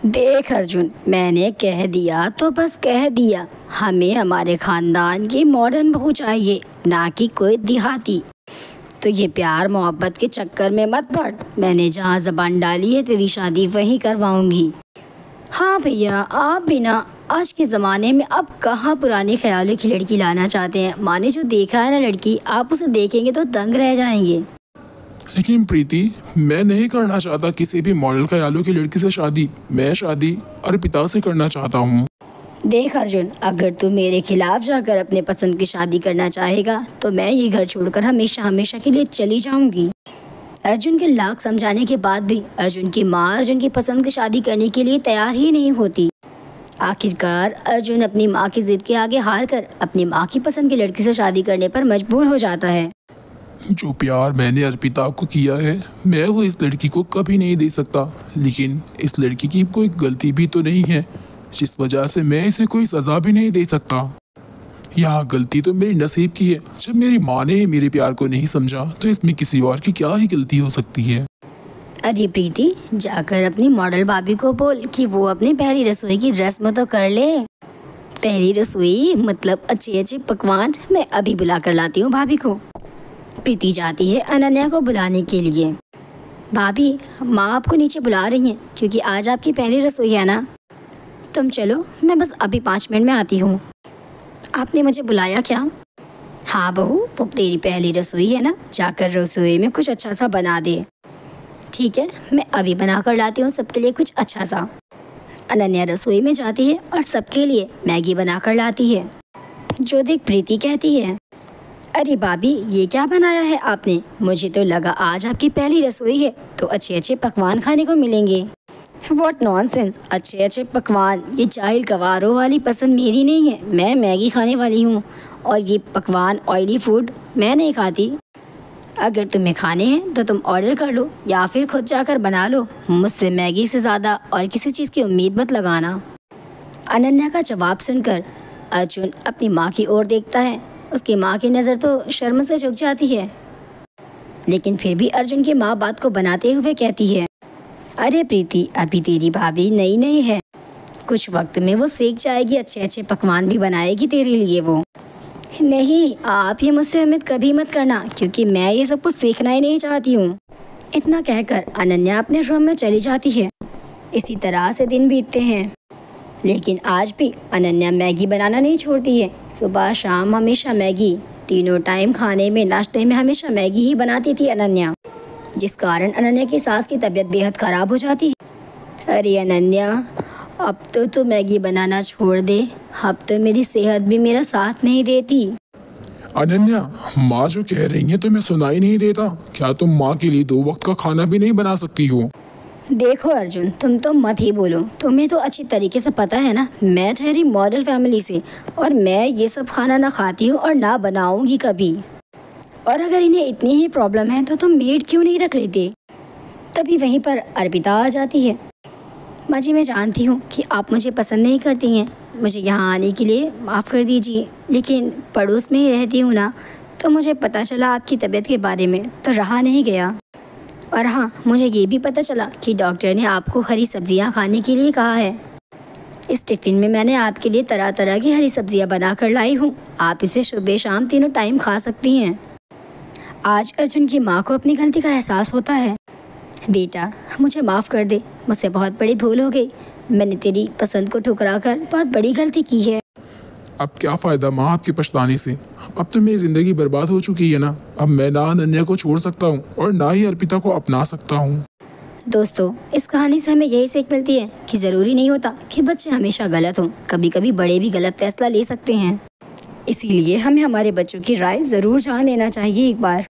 देख अर्जुन, मैंने कह दिया तो बस कह दिया। हमें हमारे खानदान की मॉडर्न बहू चाहिए, ना कि कोई देहाती। तो ये प्यार मोहब्बत के चक्कर में मत पड़। मैंने जहाँ ज़बान डाली है तेरी शादी वहीं करवाऊंगी। हाँ भैया, आप भी ना आज के ज़माने में अब कहाँ पुराने ख्यालों की लड़की लाना चाहते हैं। माँ ने जो देखा है ना लड़की, आप उसे देखेंगे तो दंग रह जाएंगे। लेकिन प्रीति, मैं नहीं करना चाहता किसी भी मॉडल ख्यालों की लड़की से शादी। मैं शादी अर्पिता से करना चाहता हूँ। देख अर्जुन, अगर तू मेरे खिलाफ जाकर अपने पसंद की शादी करना चाहेगा तो मैं ये घर छोड़कर हमेशा हमेशा के लिए चली जाऊंगी। अर्जुन के लाख समझाने के बाद भी अर्जुन की माँ अर्जुन की पसंद की शादी करने के लिए तैयार ही नहीं होती। आखिरकार अर्जुन अपनी माँ की जिद के आगे हार कर अपनी माँ की पसंद की लड़की से शादी करने पर मजबूर हो जाता है। जो प्यार मैंने अर्पिता को किया है, मैं वो इस लड़की को कभी नहीं दे सकता। लेकिन इस लड़की की कोई गलती भी तो नहीं है, जिस वजह से मैं इसे कोई सज़ा भी नहीं दे सकता। यहाँ गलती तो मेरी नसीब की है। जब मेरी माँ ने मेरे प्यार को नहीं समझा तो इसमें किसी और की क्या ही गलती हो सकती है। अरे प्रीति, जाकर अपनी मॉडल भाभी को बोल कि वो अपनी पहली रसोई की रस्म तो कर ले। पहली रसोई मतलब अच्छे अच्छे पकवान मैं अभी बुला कर लाती हूँ भाभी को। प्रीति जाती है अनन्या को बुलाने के लिए। भाभी, माँ आपको नीचे बुला रही हैं क्योंकि आज आपकी पहली रसोई है ना। तुम चलो, मैं बस अभी 5 मिनट में आती हूँ। आपने मुझे बुलाया क्या? हाँ बहू, वो तेरी पहली रसोई है ना, जाकर रसोई में कुछ अच्छा सा बना दे। ठीक है, मैं अभी बना कर लाती हूँ सबके लिए कुछ अच्छा सा। अनन्या रसोई में जाती है और सबके लिए मैगी बना कर लाती है। जो देख प्रीति कहती है, अरे भाभी, ये क्या बनाया है आपने? मुझे तो लगा आज आपकी पहली रसोई है तो अच्छे अच्छे पकवान खाने को मिलेंगे। व्हाट नॉनसेंस, अच्छे अच्छे पकवान? ये जाहिल गवारों वाली पसंद मेरी नहीं है। मैं मैगी खाने वाली हूँ और ये पकवान ऑयली फूड मैं नहीं खाती। अगर तुम्हें खाने हैं तो तुम ऑर्डर कर लो या फिर खुद जाकर बना लो। मुझसे मैगी से ज़्यादा और किसी चीज़ की उम्मीद मत लगाना। अनन्या का जवाब सुनकर अर्जुन अपनी माँ की ओर देखता है। उसकी माँ की नज़र तो शर्म से झुक जाती है, लेकिन फिर भी अर्जुन की माँ बात को बनाते हुए कहती है, अरे प्रीति, अभी तेरी भाभी नई नई है, कुछ वक्त में वो सीख जाएगी, अच्छे अच्छे पकवान भी बनाएगी तेरे लिए वो। नहीं, आप ये मुझसे उम्मीद कभी मत करना क्योंकि मैं ये सब कुछ सीखना ही नहीं चाहती हूँ। इतना कहकर अनन्या अपने रूम में चली जाती है। इसी तरह से दिन बीतते हैं, लेकिन आज भी अनन्या मैगी बनाना नहीं छोड़ती है। सुबह शाम हमेशा मैगी, तीनों टाइम खाने में नाश्ते में हमेशा मैगी ही बनाती थी अनन्या, जिस कारण अनन्या की सास की तबीयत बेहद ख़राब हो जाती है। अरे अनन्या, अब तो तू मैगी बनाना छोड़ दे, अब तो मेरी सेहत भी मेरा साथ नहीं देती। अनन्या, माँ जो कह रही है तुम्हें सुनाई नहीं देता? क्या तुम माँ के लिए 2 वक्त का खाना भी नहीं बना सकती हो? देखो अर्जुन, तुम तो मत ही बोलो। तुम्हें तो अच्छी तरीके से पता है ना, मैं ठहरी मॉडल फैमिली से और मैं ये सब खाना ना खाती हूँ और ना बनाऊँगी कभी। और अगर इन्हें इतनी ही प्रॉब्लम है तो तुम मेड क्यों नहीं रख लेते? तभी वहीं पर अर्पिता आ जाती है। माँ जी, मैं जानती हूँ कि आप मुझे पसंद नहीं करती हैं, मुझे यहाँ आने के लिए माफ़ कर दीजिए, लेकिन पड़ोस में ही रहती हूँ ना, तो मुझे पता चला आपकी तबीयत के बारे में तो रहा नहीं गया। और हाँ, मुझे ये भी पता चला कि डॉक्टर ने आपको हरी सब्जियाँ खाने के लिए कहा है। इस टिफ़िन में मैंने आपके लिए तरह तरह की हरी सब्जियाँ बना कर लाई हूँ, आप इसे सुबह शाम तीनों टाइम खा सकती हैं। आज अर्जुन की माँ को अपनी गलती का एहसास होता है। बेटा, मुझे माफ़ कर दे, मुझसे बहुत बड़ी भूल हो गई। मैंने तेरी पसंद को ठुकरा कर बहुत बड़ी गलती की है। अब क्या फ़ायदा माँ आपके पछताने से? अब तो मेरी ज़िंदगी बर्बाद हो चुकी है ना। अब मैं ना अनन्या को छोड़ सकता हूँ और ना ही अर्पिता को अपना सकता हूँ। दोस्तों, इस कहानी से हमें यही सीख मिलती है कि ज़रूरी नहीं होता कि बच्चे हमेशा गलत हों, कभी कभी बड़े भी गलत फैसला ले सकते हैं। इसीलिए हमें हमारे बच्चों की राय ज़रूर जान लेना चाहिए एक बार।